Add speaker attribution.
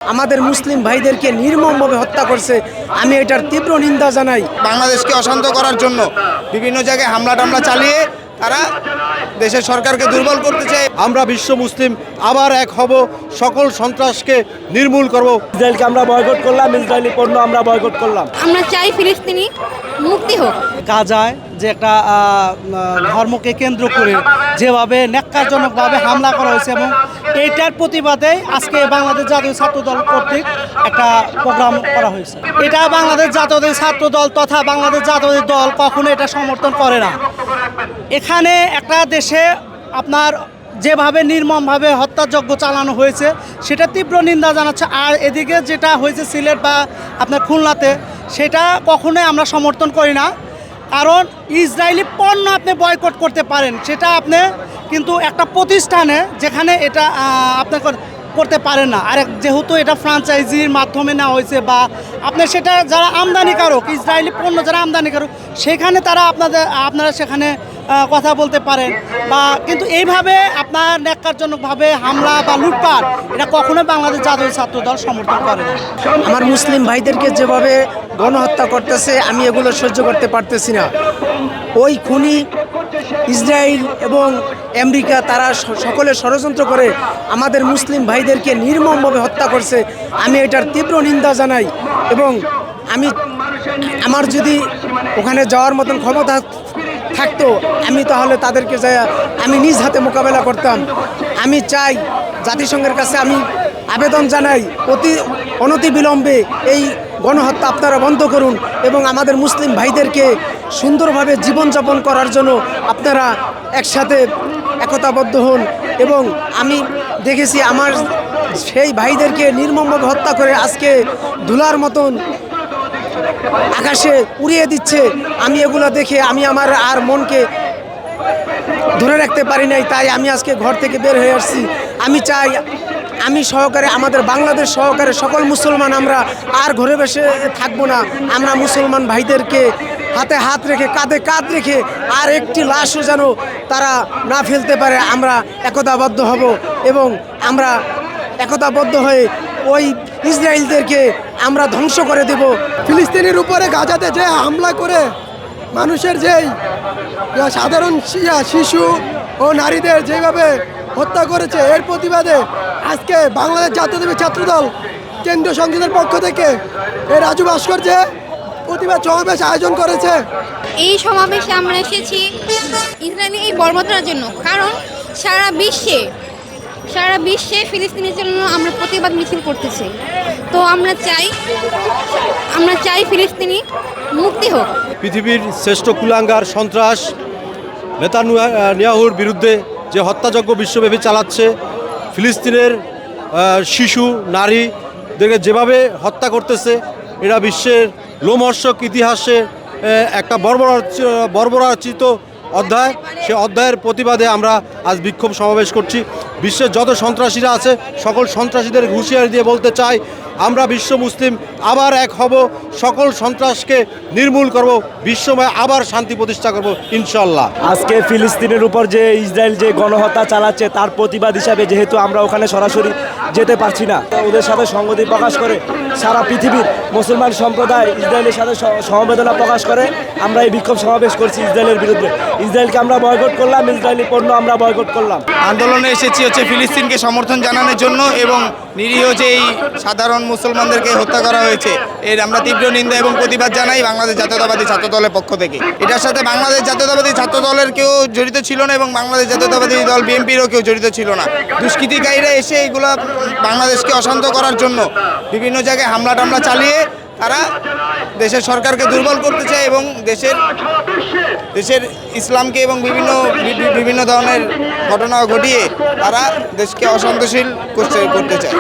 Speaker 1: আমাদের মুসলিম ভাইদেরকে নির্মমভাবে হত্যা করছে। আমি এটার তীব্র নিন্দা জানাই।
Speaker 2: বাংলাদেশকে অশান্ত করার জন্য বিভিন্ন জায়গায় হামলা টামলা চালিয়ে তারা দেশের সরকারকে দুর্বল করতে চায়।
Speaker 3: আমরা বিশ্ব মুসলিম আবার এক হব, সকল সন্ত্রাসকে নির্মূল করব।
Speaker 4: ইসরায়েলকে আমরা বয়কট করলাম, ইসরায়েলি পণ্য আমরা বয়কট করলাম।
Speaker 5: আমরা চাই ফিলিস্তিনি মুক্তি হোক।
Speaker 6: গাজায় যে একটা ধর্মকে কেন্দ্র করে যেভাবে ন্যাক্কারজনকভাবে হামলা করা হয়েছে এবং এইটার প্রতিবাদে আজকে বাংলাদেশ জাতীয় ছাত্র দল কর্তৃক একটা প্রোগ্রাম করা হয়েছে। এটা বাংলাদেশ জাতীয় ছাত্র দল তথা বাংলাদেশ জাতীয় দল কখনো এটা সমর্থন করে না। এখানে একটা দেশে আপনার যেভাবে নির্মমভাবে হত্যাযজ্ঞ চালানো হয়েছে সেটা তীব্র নিন্দা জানাচ্ছে। আর এদিকে যেটা হয়েছে সিলেট বা আপনার খুলনাতে, সেটা কখনোই আমরা সমর্থন করি না। কারণ ইসরায়েলি পণ্য আপনি বয়কট করতে পারেন, সেটা আপনি কিন্তু একটা প্রতিষ্ঠানে যেখানে এটা আপনি করতে পারেন না। আর যেহেতু এটা ফ্রাঞ্চাইজির মাধ্যমে নেওয়া হয়েছে বা আপনি সেটা যারা আমদানিকারক, ইসরায়েলি পণ্য যারা আমদানিকারক, সেখানে তারা আপনারা সেখানে কথা বলতে পারেন বা কিন্তু এইভাবে আপনার ন্যাক্কারজনকভাবে হামলা বা লুটপাট এটা কখনোই বাংলাদেশ জাতীয় ছাত্র দল সমর্থন করে না।
Speaker 1: আমার মুসলিম ভাইদেরকে যেভাবে গণহত্যা করতেছে আমি এগুলো সহ্য করতে পারতেছি না। ওই খুনি ইসরায়েল এবং আমেরিকা তারা সকলে ষড়যন্ত্র করে আমাদের মুসলিম ভাইদেরকে নির্মমভাবে হত্যা করছে। আমি এটার তীব্র নিন্দা জানাই এবং আমার যদি ওখানে যাওয়ার মতন ক্ষমতা থাকতো আমি তাহলে তাদেরকে আমি নিজ হাতে মোকাবেলা করতাম। আমি চাই জাতিসংঘের কাছে আমি আবেদন জানাই অনতিবিলম্বে এই গণহত্যা আপনারা বন্ধ করুন এবং আমাদের মুসলিম ভাইদেরকে সুন্দরভাবে জীবনযাপন করার জন্য আপনারা একসাথে একতাবদ্ধ হন। এবং আমি দেখেছি আমার সেই ভাইদেরকে নির্মমভাবে হত্যা করে আজকে ধুলার মতন আকাশে উড়িয়ে দিচ্ছে। আমি এগুলো দেখে আমি আমার আর মনকে ধরে রাখতে পারি নাই, তাই আমি আজকে ঘর থেকে বের হয়ে আসছি। আমি চাই আমি সহকারে আমাদের বাংলাদেশ সহকারে সকল মুসলমান আমরা আর ঘরে বসে থাকবো না। আমরা মুসলমান ভাইদেরকে হাতে হাত রেখে কাঁধে কাঁধ রেখে আর একটি লাশও যেন তারা না ফেলতে পারে আমরা একতাবদ্ধ হব এবং আমরা একতাবদ্ধ হয়ে ওই ইসরায়েলদেরকে আমরা ধ্বংস করে দেব।
Speaker 7: ফিলিস্তিনের উপরে গাজাতে যে হামলা করে মানুষের যেই সাধারণ শিশু ও নারীদের যেভাবে হত্যা করেছে, এর প্রতিবাদে আজকে বাংলাদেশ জাতীয়তাবাদী ছাত্রদল কেন্দ্রীয় সংসদের পক্ষ থেকে এই রাজু ভাস্কর্যে প্রতিবাদ সমাবেশ আয়োজন করেছে।
Speaker 5: এই সমাবেশে আমরা এসেছি ইসরায়েলি এই বর্বরতার জন্য, কারণ সারা বিশ্বে ফিলিস্তিনের জন্য আমরা প্রতিবাদ মিছিল করতেছি। তো আমরা চাই ফিলিস্তিনি মুক্তি হোক।
Speaker 3: পৃথিবীর শ্রেষ্ঠ কুলাঙ্গার সন্ত্রাস নেতানিয়াহুর বিরুদ্ধে যে হত্যাযজ্ঞ বিশ্বব্যাপী চালাচ্ছে, ফিলিস্তিনের শিশু নারীদেরকে যেভাবে হত্যা করতেছে, এরা বিশ্বের লোমহর্ষক ইতিহাসে একটা বর্বরাচিত অধ্যায়। সে অধ্যায়ের প্রতিবাদে আমরা আজ বিক্ষোভ সমাবেশ করছি। বিশ্বের যত সন্ত্রাসীরা আছে সকল সন্ত্রাসীদের হুঁশিয়ারি দিয়ে বলতে চাই, আমরা বিশ্ব মুসলিম আবার এক হব, সকল সন্ত্রাসকে নির্মূল করব, বিশ্বময় আবার শান্তি প্রতিষ্ঠা করব ইনশাল্লাহ।
Speaker 4: আজকে ফিলিস্তিনের উপর যে ইসরায়েল যে গণহত্যা চালাচ্ছে তার প্রতিবাদ হিসাবে যেহেতু আমরা ওখানে সরাসরি যেতে পারছি না, ওদের সাথে সংহতি প্রকাশ করে সারা পৃথিবীর মুসলমান সম্প্রদায় ইসরায়েলের সাথে সমবেদনা প্রকাশ করে আমরা এই বিক্ষোভ সমাবেশ করছি ইসরায়েলের বিরুদ্ধে। ইসরায়েলকে আমরা বয়কট করলাম, ইসরায়েলি পণ্য আমরা বয়কট করলাম।
Speaker 2: আন্দোলনে এসেছি হচ্ছে ফিলিস্তিনকে সমর্থন জানানোর জন্য এবং নিরীহ যে এই সাধারণ মুসলমানদেরকে হত্যা করা হয়েছে এর আমরা তীব্র নিন্দা এবং প্রতিবাদ জানাই বাংলাদেশ জাতীয়তাবাদী ছাত্র দলের পক্ষ থেকে। এটার সাথে বাংলাদেশ জাতীয়তাবাদী ছাত্র দলের কেউ জড়িত ছিল না এবং বাংলাদেশ জাতীয়তাবাদী দল বিএনপিরও কেউ জড়িত ছিল না। দুষ্কৃতিকারীরা এসে এগুলো বাংলাদেশকে অশান্ত করার জন্য বিভিন্ন জায়গায় হামলা টামলা চালিয়ে তারা দেশের সরকারকে দুর্বল করতে চায় এবং দেশের ইসলামকে এবং বিভিন্ন ধরনের ঘটনা ঘটিয়ে তারা দেশকে অশান্তশীল করতে চায়।